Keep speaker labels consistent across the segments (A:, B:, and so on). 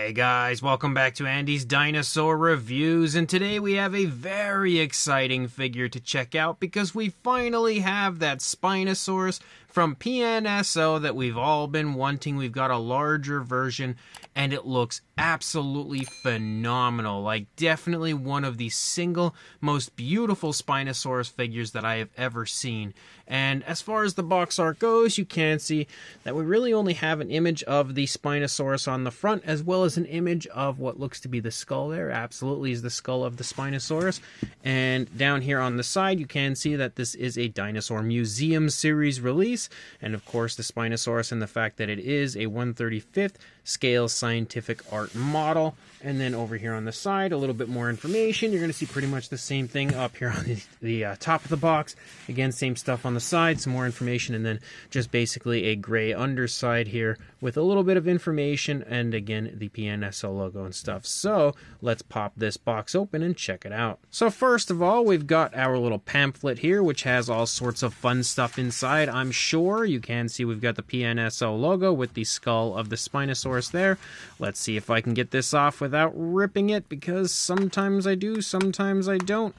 A: Hey guys, welcome back to Andy's Dinosaur Reviews, and today we have a very exciting figure to check out because we finally have that Spinosaurus from PNSO that we've all been wanting. We've got a larger version and it looks absolutely phenomenal. Like, definitely one of the single most beautiful Spinosaurus figures that I have ever seen. And as far as the box art goes, you can see that we really only have an image of the Spinosaurus on the front, as well as an image of what looks to be the skull there. Absolutely is the skull of the Spinosaurus. And down here on the side, you can see that this is a Dinosaur Museum Series release. And of course, the Spinosaurus and the fact that it is a 1/35th scale scientific art model. And then over here on the side, a little bit more information. You're going to see pretty much the same thing up here on the top of the box. Again, same stuff on the side, some more information, and then just basically a gray underside here with a little bit of information, and again, the PNSO logo and stuff. So let's pop this box open and check it out. So first of all, we've got our little pamphlet here, which has all sorts of fun stuff inside, I'm sure. You can see we've got the PNSO logo with the skull of the Spinosaurus there. Let's see if I can get this off without ripping it, because sometimes I do, sometimes I don't.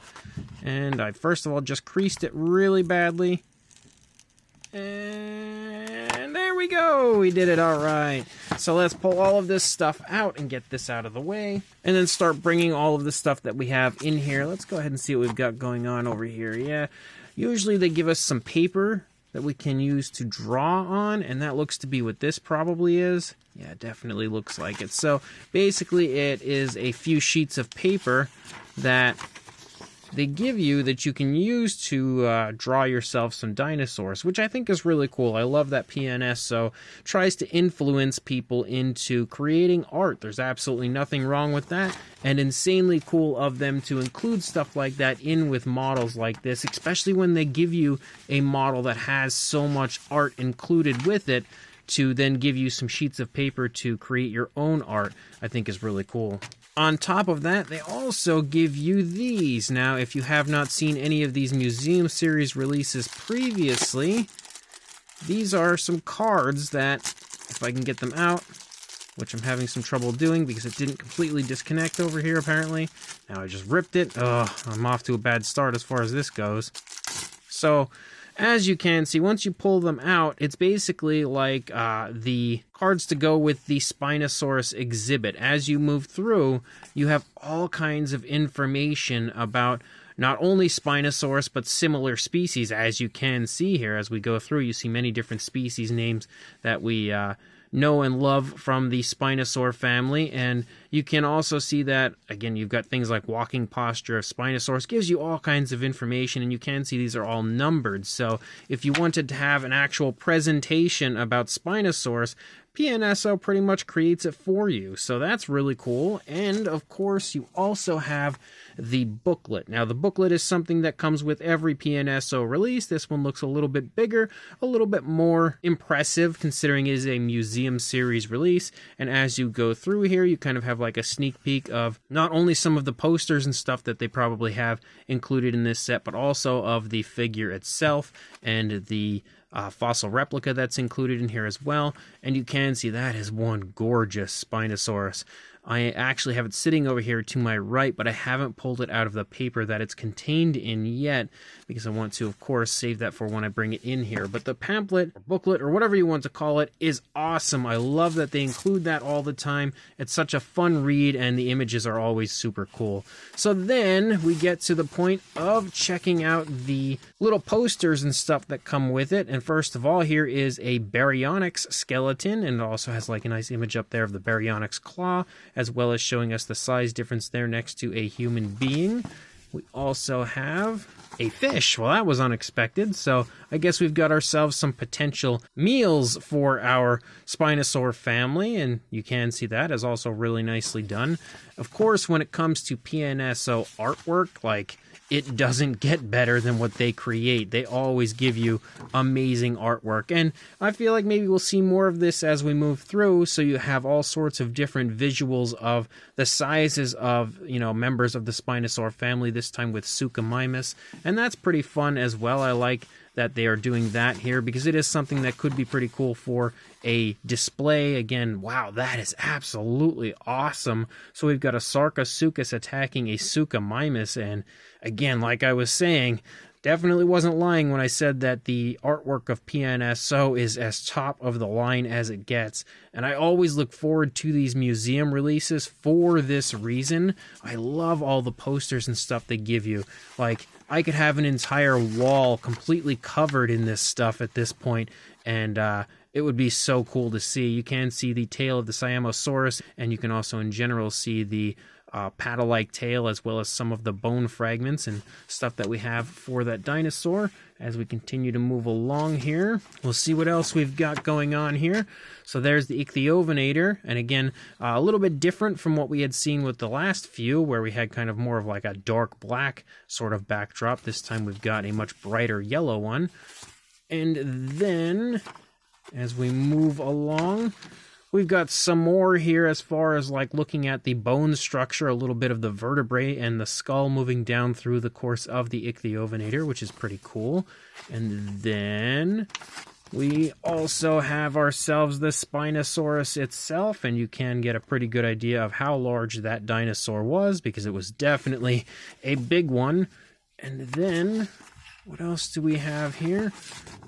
A: And I first of all just creased it really badly. And there we go, we did it all right. So let's pull all of this stuff out and get this out of the way, and then start bringing all of the stuff that we have in here. Let's go ahead and see what we've got going on over here. Yeah, usually they give us some paper that we can use to draw on, and that looks to be what this probably is. Yeah, it definitely looks like it. So basically it is a few sheets of paper that they give you that you can use to draw yourself some dinosaurs, which I think is really cool. I love that PNSO tries to influence people into creating art. There's absolutely nothing wrong with that, and insanely cool of them to include stuff like that in with models like this, especially when they give you a model that has so much art included with it, to then give you some sheets of paper to create your own art, I think is really cool. On top of that, they also give you these. Now, if you have not seen any of these Museum Series releases previously, these are some cards that, if I can get them out, which I'm having some trouble doing because it didn't completely disconnect over here apparently. Now I just ripped it. Ugh, I'm off to a bad start as far as this goes. So, as you can see, once you pull them out, it's basically like the cards to go with the Spinosaurus exhibit. As you move through, you have all kinds of information about not only Spinosaurus, but similar species. As you can see here, as we go through, you see many different species names that we know and love from the Spinosaur family. And you can also see that, again, you've got things like walking posture of Spinosaurus, gives you all kinds of information, and you can see these are all numbered. So if you wanted to have an actual presentation about Spinosaurus, PNSO pretty much creates it for you. So that's really cool. And of course, you also have the booklet. Now, the booklet is something that comes with every PNSO release. This one looks a little bit bigger, a little bit more impressive, considering it is a Museum Series release. And as you go through here, you kind of have like a sneak peek of not only some of the posters and stuff that they probably have included in this set, but also of the figure itself and the fossil replica that's included in here as well. And you can see that is one gorgeous Spinosaurus. I actually have it sitting over here to my right, but I haven't pulled it out of the paper that it's contained in yet, because I want to, of course, save that for when I bring it in here. But the pamphlet, or booklet, or whatever you want to call it, is awesome. I love that they include that all the time. It's such a fun read, and the images are always super cool. So then we get to the point of checking out the little posters and stuff that come with it. And first of all, here is a Baryonyx skeleton, and it also has like a nice image up there of the Baryonyx claw, as well as showing us the size difference there next to a human being. We also have a fish. Well, that was unexpected, so I guess we've got ourselves some potential meals for our Spinosaur family, and you can see that is also really nicely done. Of course, when it comes to PNSO artwork, like, it doesn't get better than what they create. They always give you amazing artwork. And I feel like maybe we'll see more of this as we move through, so you have all sorts of different visuals of the sizes of, you know, members of the Spinosaur family, this time with Suchomimus. And that's pretty fun as well. I like that they are doing that here, because it is something that could be pretty cool for a display. Again, wow, that is absolutely awesome. So we've got a Sarcosuchus attacking a Suchomimus, and again, like I was saying, definitely wasn't lying when I said that the artwork of PNSO is as top of the line as it gets. And I always look forward to these museum releases for this reason. I love all the posters and stuff they give you. Like, I could have an entire wall completely covered in this stuff at this point, and it would be so cool to see. You can see the tail of the Spinosaurus, and you can also in general see the paddle-like tail, as well as some of the bone fragments and stuff that we have for that dinosaur. As we continue to move along here, we'll see what else we've got going on here. So there's the Ichthyovenator, and again, a little bit different from what we had seen with the last few, where we had kind of more of like a dark black sort of backdrop. This time we've got a much brighter yellow one. And then, as we move along, we've got some more here as far as like looking at the bone structure, a little bit of the vertebrae and the skull moving down through the course of the Ichthyovenator, which is pretty cool. And then we also have ourselves the Spinosaurus itself, and you can get a pretty good idea of how large that dinosaur was, because it was definitely a big one. And then, what else do we have here?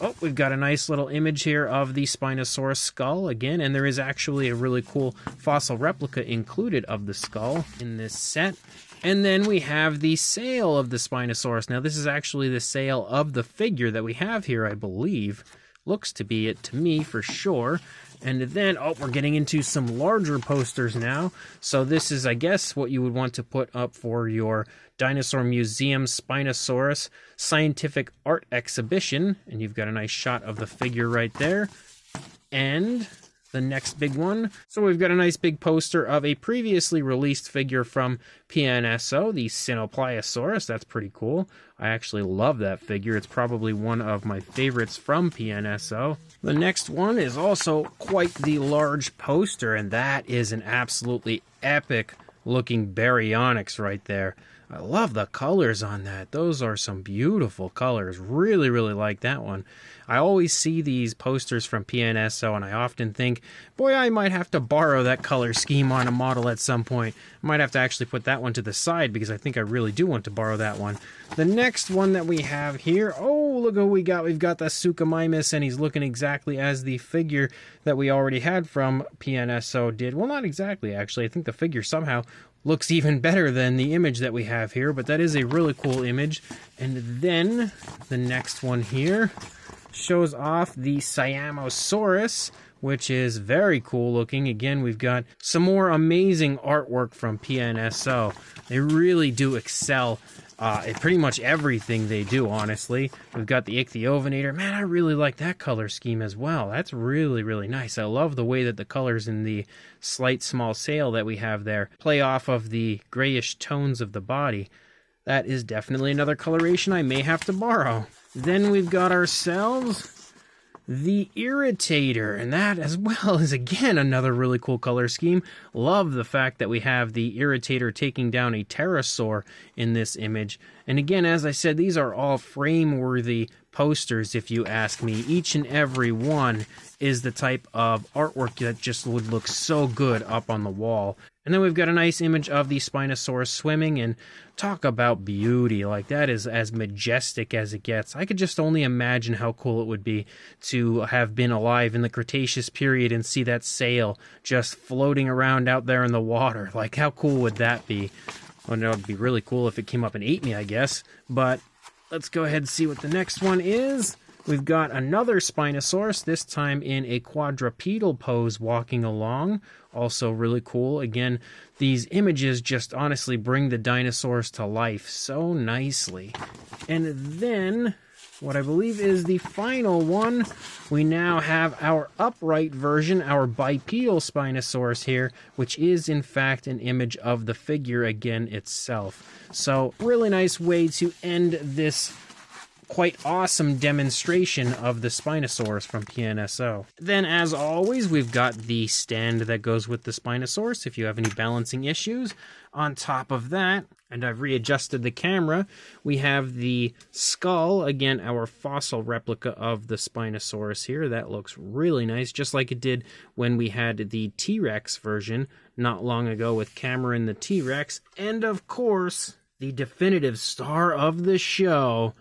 A: Oh, we've got a nice little image here of the Spinosaurus skull again, and there is actually a really cool fossil replica included of the skull in this set. And then we have the sail of the Spinosaurus. Now, this is actually the sail of the figure that we have here, I believe. Looks to be it to me for sure. And then, oh, we're getting into some larger posters now. So this is, I guess, what you would want to put up for your Dinosaur Museum Spinosaurus Scientific Art Exhibition. And you've got a nice shot of the figure right there. And the next big one. So we've got a nice big poster of a previously released figure from PNSO, the Cynopliosaurus. That's pretty cool. I actually love that figure. It's probably one of my favorites from PNSO. The next one is also quite the large poster, and that is an absolutely epic looking Baryonyx right there. I love the colors on that. Those are some beautiful colors. Really, really like that one. I always see these posters from PNSO, and I often think, boy, I might have to borrow that color scheme on a model at some point. I might have to actually put that one to the side, because I think I really do want to borrow that one. The next one that we have here, oh, look what we got. We've got the Suchomimus, and he's looking exactly as the figure that we already had from PNSO did. Well, not exactly, actually. I think the figure somehow looks even better than the image that we have here, but that is a really cool image. And then the next one here shows off the Cyanosaurus, which is very cool looking. Again, we've got some more amazing artwork from PNSO. They really do excel at pretty much everything they do, honestly. We've got the Ichthyovenator. Man, I really like that color scheme as well. That's really, really nice. I love the way that the colors in the slight small sail that we have there play off of the grayish tones of the body. That is definitely another coloration I may have to borrow. Then we've got ourselves the Irritator, and that as well is again another really cool color scheme. Love the fact that we have the Irritator taking down a pterosaur in this image. And again, as I said, these are all frame-worthy posters, if you ask me. Each and every one is the type of artwork that just would look so good up on the wall. And then we've got a nice image of the Spinosaurus swimming, and talk about beauty. Like, that is as majestic as it gets. I could just only imagine how cool it would be to have been alive in the Cretaceous period and see that sail just floating around out there in the water. Like, how cool would that be? Well, it would be really cool if it came up and ate me, I guess. But let's go ahead and see what the next one is. We've got another Spinosaurus, this time in a quadrupedal pose walking along. Also really cool. Again, these images just honestly bring the dinosaurs to life so nicely. And then, what I believe is the final one, we now have our upright version, our bipedal Spinosaurus here, which is in fact an image of the figure again itself. So, really nice way to end this quite awesome demonstration of the Spinosaurus from PNSO. Then, as always, we've got the stand that goes with the Spinosaurus if you have any balancing issues. On top of that, and I've readjusted the camera, we have the skull, again, our fossil replica of the Spinosaurus here. That looks really nice, just like it did when we had the T-Rex version not long ago with Cameron the T-Rex. And, of course, the definitive star of the show,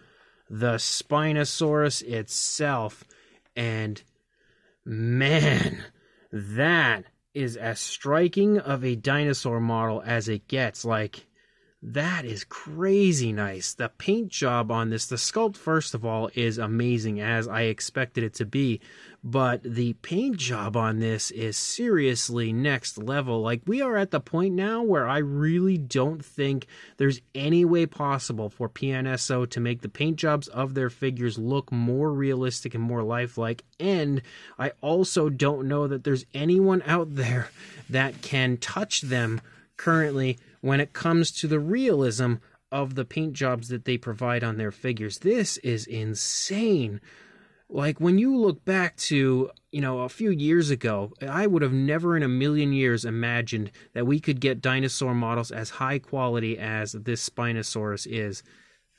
A: the Spinosaurus itself. And, man, that is as striking of a dinosaur model as it gets. Like, that is crazy nice. The paint job on this, the sculpt, first of all, is amazing, as I expected it to be. But the paint job on this is seriously next level. Like, we are at the point now where I really don't think there's any way possible for PNSO to make the paint jobs of their figures look more realistic and more lifelike. And I also don't know that there's anyone out there that can touch them currently when it comes to the realism of the paint jobs that they provide on their figures. This is insane. Like, when you look back to, a few years ago, I would have never in a million years imagined that we could get dinosaur models as high quality as this Spinosaurus is.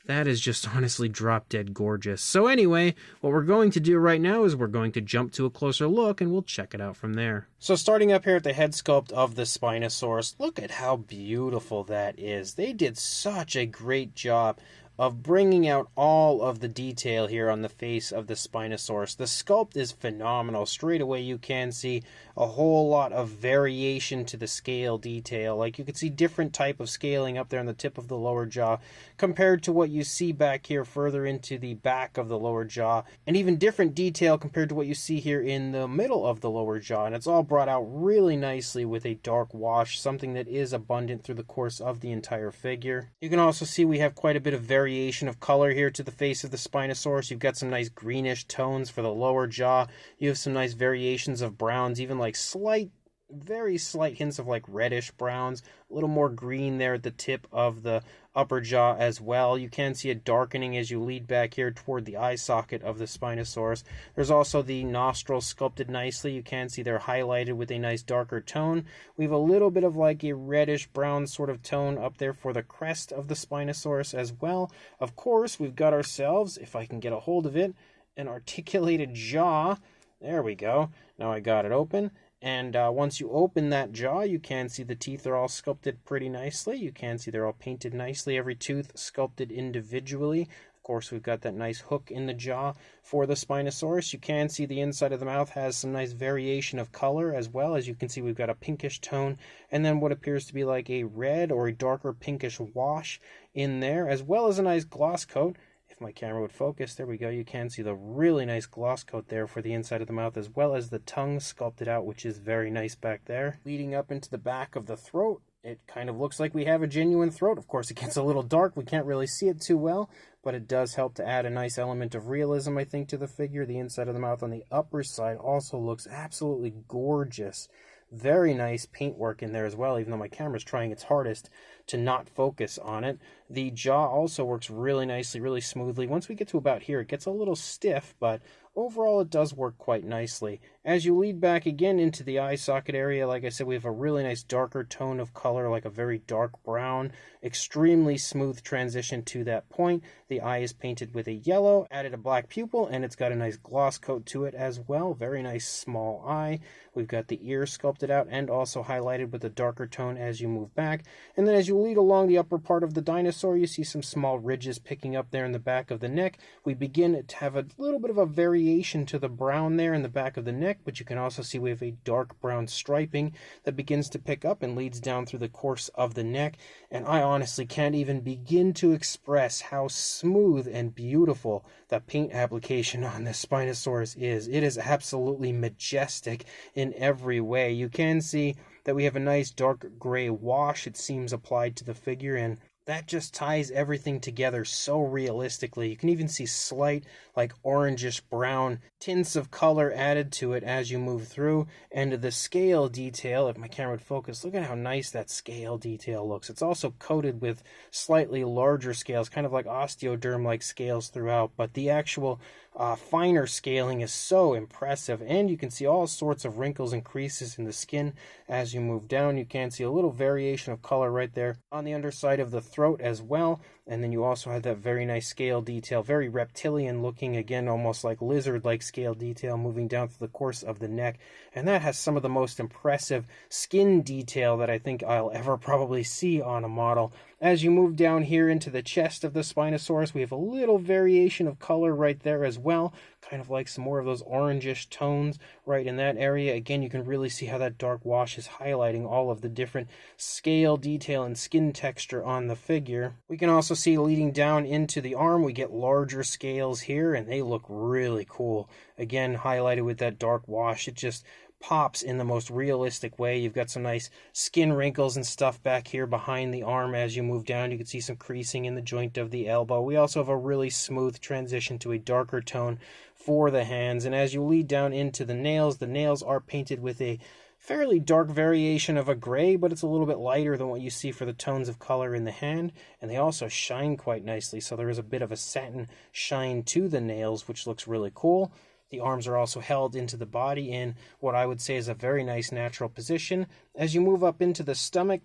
A: That is just honestly drop-dead gorgeous. So anyway, what we're going to do right now is we're going to jump to a closer look, and we'll check it out from there. So starting up here at the head sculpt of the Spinosaurus, look at how beautiful that is. They did such a great job of bringing out all of the detail here on the face of the Spinosaurus. The sculpt is phenomenal. Straight away you can see a whole lot of variation to the scale detail. Like, you can see different type of scaling up there on the tip of the lower jaw compared to what you see back here further into the back of the lower jaw, and even different detail compared to what you see here in the middle of the lower jaw. And it's all brought out really nicely with a dark wash, something that is abundant through the course of the entire figure. You can also see we have quite a bit of variation of color here to the face of the Spinosaurus. You've got some nice greenish tones for the lower jaw. You have some nice variations of browns, even like very slight hints of like reddish browns, a little more green there at the tip of the upper jaw as well. You can see a darkening as you lead back here toward the eye socket of the Spinosaurus. There's also the nostrils sculpted nicely. You can see they're highlighted with a nice darker tone. We have a little bit of like a reddish brown sort of tone up there for the crest of the Spinosaurus as well. Of course, we've got ourselves, if I can get a hold of it, an articulated jaw. There we go. Now I got it open. And once you open that jaw, you can see the teeth are all sculpted pretty nicely. You can see they're all painted nicely. Every tooth sculpted individually. Of course, we've got that nice hook in the jaw for the Spinosaurus. You can see the inside of the mouth has some nice variation of color as well. As you can see, we've got a pinkish tone and then what appears to be like a red or a darker pinkish wash in there, as well as a nice gloss coat. If my camera would focus, there we go. You can see the really nice gloss coat there for the inside of the mouth, as well as the tongue sculpted out, which is very nice back there. Leading up into the back of the throat, it kind of looks like we have a genuine throat. Of course, it gets a little dark. We can't really see it too well, but it does help to add a nice element of realism, I think, to the figure. The inside of the mouth on the upper side also looks absolutely gorgeous. Very nice paintwork in there as well, even though my camera's trying its hardest to not focus on it. The jaw also works really nicely, really smoothly. Once we get to about here, it gets a little stiff, but overall it does work quite nicely. As you lead back again into the eye socket area, like I said, we have a really nice darker tone of color, like a very dark brown. Extremely smooth transition to that point. The eye is painted with a yellow, added a black pupil, and it's got a nice gloss coat to it as well. Very nice small eye. We've got the ear sculpted out and also highlighted with a darker tone as you move back. And then as you lead along the upper part of the dinosaur, you see some small ridges picking up there in the back of the neck. We begin to have a little bit of a variation to the brown there in the back of the neck, but you can also see we have a dark brown striping that begins to pick up and leads down through the course of the neck. And I honestly can't even begin to express how smooth and beautiful the paint application on this Spinosaurus is. It is absolutely majestic in every way. You can see that we have a nice dark gray wash, it seems, applied to the figure, and that just ties everything together so realistically. You can even see slight, like orangish brown tints of color added to it as you move through. And the scale detail, if my camera would focus, look at how nice that scale detail looks. It's also coated with slightly larger scales, kind of like osteoderm-like scales throughout, but the actual finer scaling is so impressive, and you can see all sorts of wrinkles and creases in the skin as you move down. You can see a little variation of color right there on the underside of the throat as well, and then you also have that very nice scale detail, very reptilian looking, again almost like lizard-like scale detail moving down through the course of the neck, and that has some of the most impressive skin detail that I think I'll ever probably see on a model. As you move down here into the chest of the Spinosaurus, we have a little variation of color right there as well, kind of like some more of those orangish tones right in that area. Again, you can really see how that dark wash is highlighting all of the different scale detail and skin texture on the figure. We can also see leading down into the arm, we get larger scales here, and they look really cool. Again, highlighted with that dark wash. It just pops in the most realistic way. You've got some nice skin wrinkles and stuff back here behind the arm as you move down. You can see some creasing in the joint of the elbow. We also have a really smooth transition to a darker tone for the hands. And as you lead down into the nails are painted with a fairly dark variation of a gray, but it's a little bit lighter than what you see for the tones of color in the hand, and they also shine quite nicely, so there is a bit of a satin shine to the nails, which looks really cool. The arms are also held into the body in what I would say is a very nice natural position. As you move up into the stomach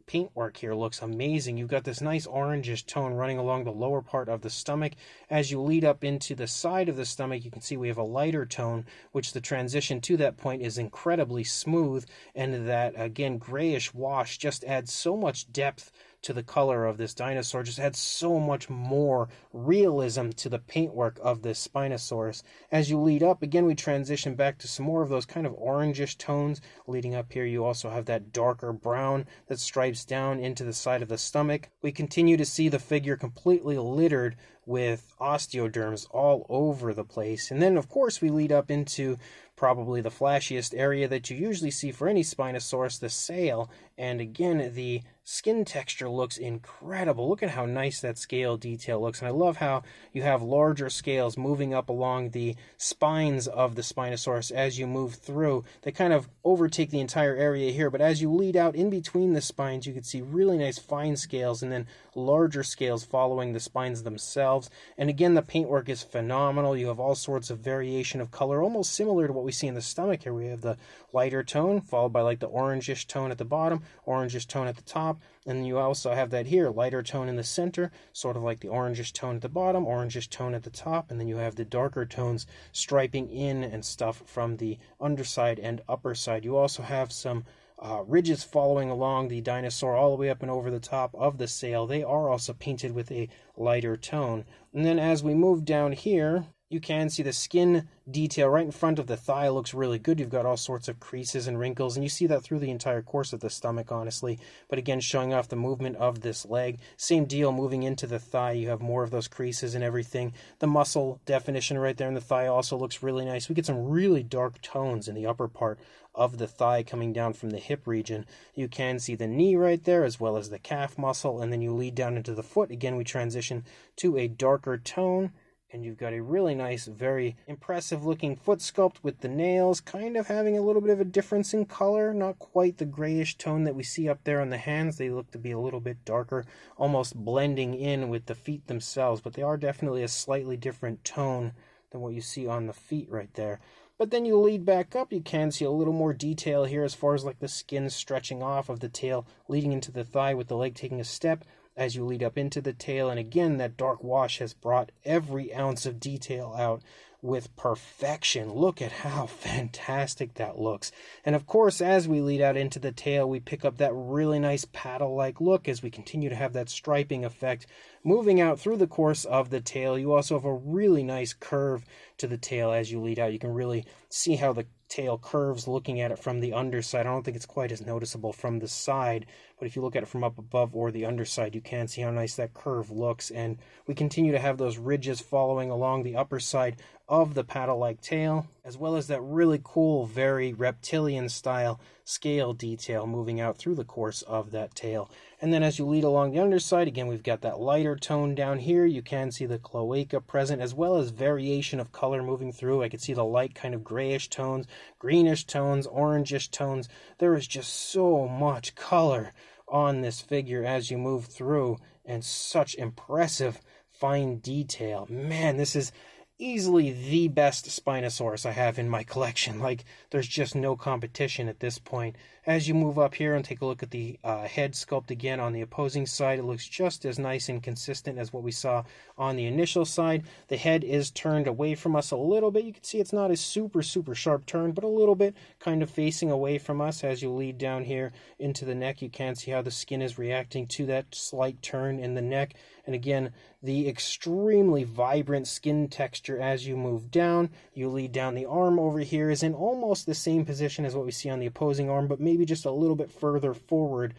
A: paintwork here looks amazing. You've got this nice orangish tone running along the lower part of the stomach. As you lead up into the side of the stomach, you can see we have a lighter tone, which the transition to that point is incredibly smooth, and that, again, grayish wash just adds so much depth to the color of this dinosaur, just adds so much more realism to the paintwork of this Spinosaurus. As you lead up, again, we transition back to some more of those kind of orangish tones. Leading up here, you also have that darker brown that stripes down into the side of the stomach. We continue to see the figure completely littered with osteoderms all over the place. And then, of course, we lead up into probably the flashiest area that you usually see for any Spinosaurus, the sail. And again, the skin texture looks incredible. Look at how nice that scale detail looks. And I love how you have larger scales moving up along the spines of the Spinosaurus as you move through. They kind of overtake the entire area here, but as you lead out in between the spines, you can see really nice fine scales and then larger scales following the spines themselves. And again, the paintwork is phenomenal. You have all sorts of variation of color, almost similar to what we see in the stomach here. We have the lighter tone followed by like the orangish tone at the bottom, orangish tone at the top, and then you also have that here, lighter tone in the center, sort of like the orangish tone at the bottom, orangish tone at the top, and then you have the darker tones striping in and stuff from the underside and upper side. You also have some ridges following along the dinosaur all the way up and over the top of the sail. They are also painted with a lighter tone. And then as we move down here, you can see the skin detail right in front of the thigh looks really good. You've got all sorts of creases and wrinkles, and you see that through the entire course of the stomach, honestly. But again, showing off the movement of this leg. Same deal moving into the thigh. You have more of those creases and everything. The muscle definition right there in the thigh also looks really nice. We get some really dark tones in the upper part of the thigh coming down from the hip region. You can see the knee right there as well as the calf muscle, and then you lead down into the foot. Again, we transition to a darker tone. And you've got a really nice, very impressive looking foot sculpt with the nails kind of having a little bit of a difference in color. Not quite the grayish tone that we see up there on the hands. They look to be a little bit darker, almost blending in with the feet themselves. But they are definitely a slightly different tone than what you see on the feet right there. But then you lead back up, you can see a little more detail here as far as like the skin stretching off of the tail, leading into the thigh with the leg taking a step as you lead up into the tail. And again, that dark wash has brought every ounce of detail out with perfection. Look at how fantastic that looks. And of course, as we lead out into the tail, we pick up that really nice paddle-like look as we continue to have that striping effect moving out through the course of the tail. You also have a really nice curve to the tail as you lead out. You can really see how the tail curves looking at it from the underside. I don't think it's quite as noticeable from the side, but if you look at it from up above or the underside, you can see how nice that curve looks. And we continue to have those ridges following along the upper side of the paddle-like tail, as well as that really cool, very reptilian style scale detail moving out through the course of that tail. And then as you lead along the underside, again, we've got that lighter tone down here. You can see the cloaca present, as well as variation of color moving through. I can see the light kind of grayish tones, greenish tones, orangish tones. There is just so much color on this figure as you move through, and such impressive fine detail. Man, this is easily the best Spinosaurus I have in my collection. Like, there's just no competition at this point. As you move up here and take a look at the head sculpt again on the opposing side, it looks just as nice and consistent as what we saw on the initial side. The head is turned away from us a little bit. You can see it's not a super sharp turn, but a little bit kind of facing away from us. As you lead down here into the neck, you can see how the skin is reacting to that slight turn in the neck. And again, the extremely vibrant skin texture as you move down. You lead down, the arm over here is in almost the same position as what we see on the opposing arm, but maybe just a little bit further forward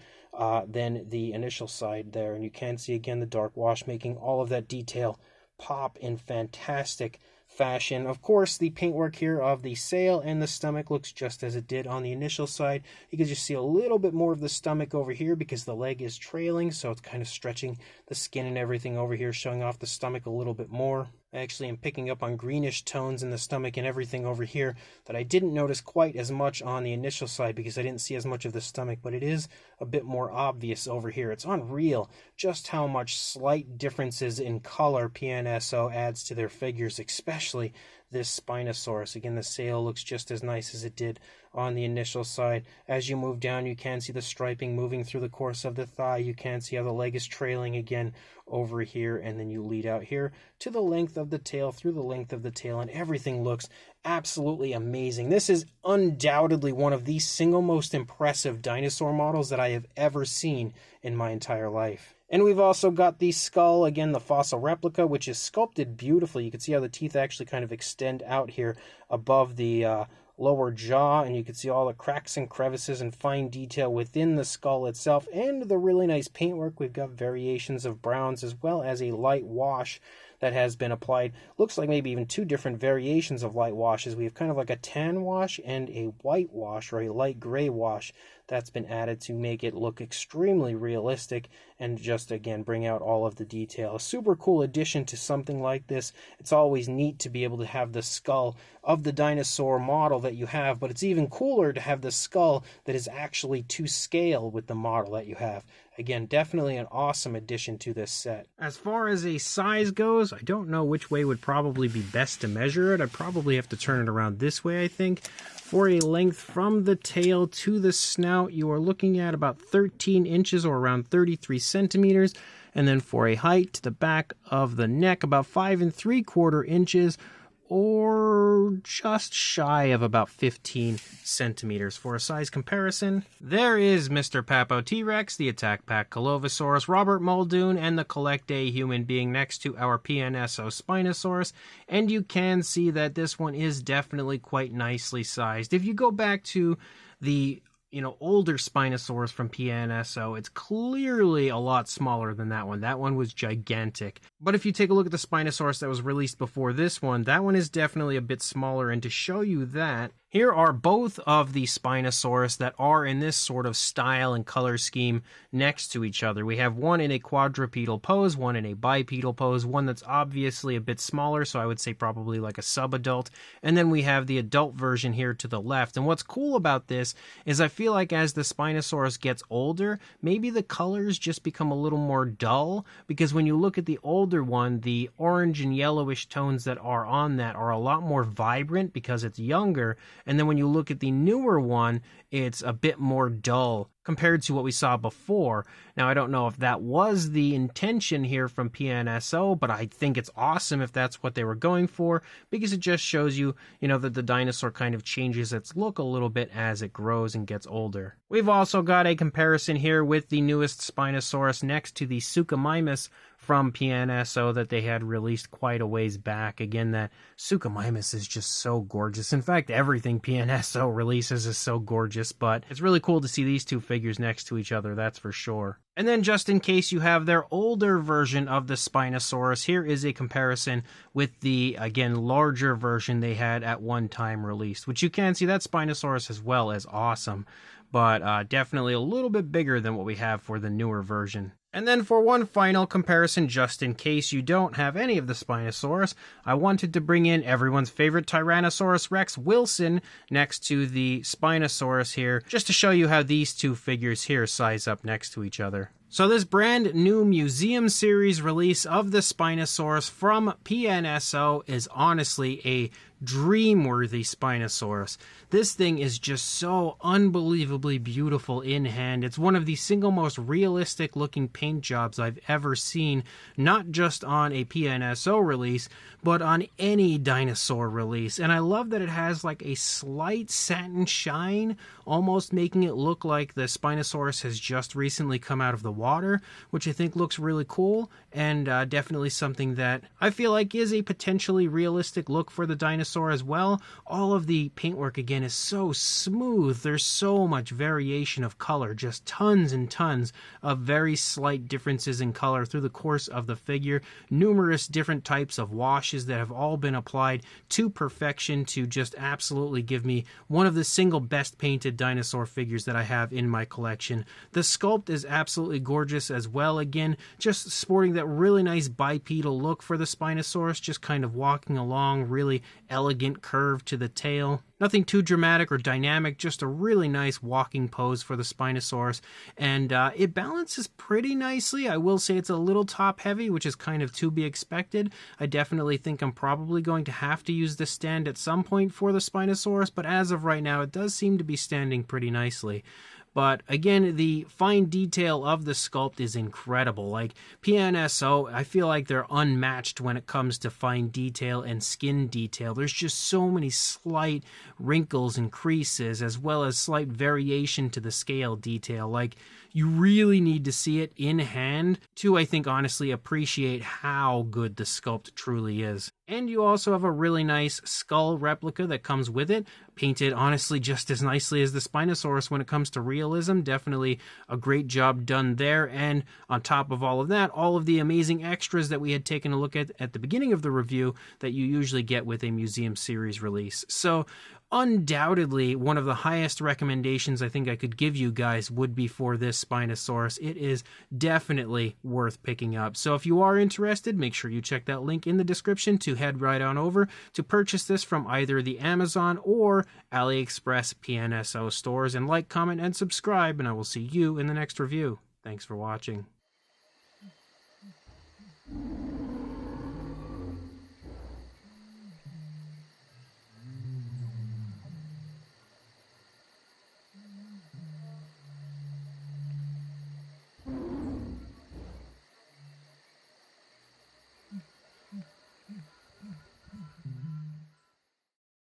A: than the initial side there. And you can see again the dark wash making all of that detail pop in fantastic fashion. Of course, the paintwork here of the sail and the stomach looks just as it did on the initial side. You can just see a little bit more of the stomach over here because the leg is trailing, so it's kind of stretching the skin and everything over here, showing off the stomach a little bit more. I actually am picking up on greenish tones in the stomach and everything over here that I didn't notice quite as much on the initial side because I didn't see as much of the stomach, but it is a bit more obvious over here. It's unreal just how much slight differences in color PNSO adds to their figures, especially this Spinosaurus. Again, the sail looks just as nice as it did on the initial side. As you move down, you can see the striping moving through the course of the thigh. You can see how the leg is trailing again over here, and then you lead out here to the length of the tail, through the length of the tail, and everything looks absolutely amazing. This is undoubtedly one of the single most impressive dinosaur models that I have ever seen in my entire life. And we've also got the skull, again, the fossil replica, which is sculpted beautifully. You can see how the teeth actually kind of extend out here above the lower jaw, and you can see all the cracks and crevices and fine detail within the skull itself, and the really nice paintwork. We've got variations of browns as well as a light wash that has been applied. Looks like maybe even two different variations of light washes. We have kind of like a tan wash and a white wash, or a light gray wash, that's been added to make it look extremely realistic and just, again, bring out all of the detail. A super cool addition to something like this. It's always neat to be able to have the skull of the dinosaur model that you have, but it's even cooler to have the skull that is actually to scale with the model that you have. Again, definitely an awesome addition to this set. As far as a size goes, I don't know which way would probably be best to measure it. I'd probably have to turn it around this way, I think. For a length from the tail to the snout, you are looking at about 13 inches or around 33 centimeters. And then for a height to the back of the neck, about 5 3/4 inches, or just shy of about 15 centimeters. For a size comparison, there is Mr. Papo T-Rex, the Attack Pack Colovosaurus, Robert Muldoon, and the Collect A human being next to our PNSO Spinosaurus, and you can see that this one is definitely quite nicely sized. If you go back to the older Spinosaurus from PNSO, it's clearly a lot smaller than that one. That one was gigantic. But if you take a look at the Spinosaurus that was released before this one, that one is definitely a bit smaller. And to show you that, here are both of the Spinosaurus that are in this sort of style and color scheme next to each other. We have one in a quadrupedal pose, one in a bipedal pose, one that's obviously a bit smaller, so I would say probably like a sub-adult. And then we have the adult version here to the left. And what's cool about this is I feel like as the Spinosaurus gets older, maybe the colors just become a little more dull, because when you look at the older one, the orange and yellowish tones that are on that are a lot more vibrant because it's younger. And then when you look at the newer one, it's a bit more dull compared to what we saw before. Now, I don't know if that was the intention here from PNSO, but I think it's awesome if that's what they were going for, because it just shows you, that the dinosaur kind of changes its look a little bit as it grows and gets older. We've also got a comparison here with the newest Spinosaurus next to the Suchomimus from PNSO that they had released quite a ways back. Again, that Suchomimus is just so gorgeous. In fact, everything PNSO releases is so gorgeous, but it's really cool to see these two figures next to each other, that's for sure. And then just in case you have their older version of the Spinosaurus, here is a comparison with the, again, larger version they had at one time released, which you can see that Spinosaurus as well as awesome, but definitely a little bit bigger than what we have for the newer version. And then for one final comparison, just in case you don't have any of the Spinosaurus, I wanted to bring in everyone's favorite Tyrannosaurus Rex Wilson next to the Spinosaurus here, just to show you how these two figures here size up next to each other. So this brand new Museum Series release of the Spinosaurus from PNSO is honestly a dream-worthy Spinosaurus. This thing is just so unbelievably beautiful in hand. It's one of the single most realistic looking paint jobs I've ever seen, not just on a PNSO release, but on any dinosaur release. And I love that it has like a slight satin shine, almost making it look like the Spinosaurus has just recently come out of the water, which I think looks really cool, and definitely something that I feel like is a potentially realistic look for the dinosaur as well. All of the paintwork again is so smooth. There's so much variation of color, just tons and tons of very slight differences in color through the course of the figure. Numerous different types of washes that have all been applied to perfection to just absolutely give me one of the single best painted dinosaur figures that I have in my collection. The sculpt is absolutely gorgeous as well. Again, just sporting that really nice bipedal look for the Spinosaurus, just kind of walking along, really elegant curve to the tail. Nothing too dramatic or dynamic, just a really nice walking pose for the Spinosaurus, and it balances pretty nicely. I will say it's a little top heavy, which is kind of to be expected. I definitely think I'm probably going to have to use the stand at some point for the Spinosaurus, but as of right now, it does seem to be standing pretty nicely. But again, the fine detail of the sculpt is incredible. Like PNSO, I feel like they're unmatched when it comes to fine detail and skin detail. There's just so many slight wrinkles and creases, as well as slight variation to the scale detail. Like, you really need to see it in hand to, I think, honestly appreciate how good the sculpt truly is. And you also have a really nice skull replica that comes with it, painted honestly just as nicely as the Spinosaurus when it comes to realism. Definitely a great job done there. And on top of all of that, all of the amazing extras that we had taken a look at the beginning of the review that you usually get with a Museum Series release. So undoubtedly, one of the highest recommendations I think I could give you guys would be for this Spinosaurus. It is definitely worth picking up. So if you are interested, make sure you check that link in the description to head right on over to purchase this from either the Amazon or Aliexpress PNSO stores. And like, comment, and subscribe, and I will see you in the next review. Thanks for watching.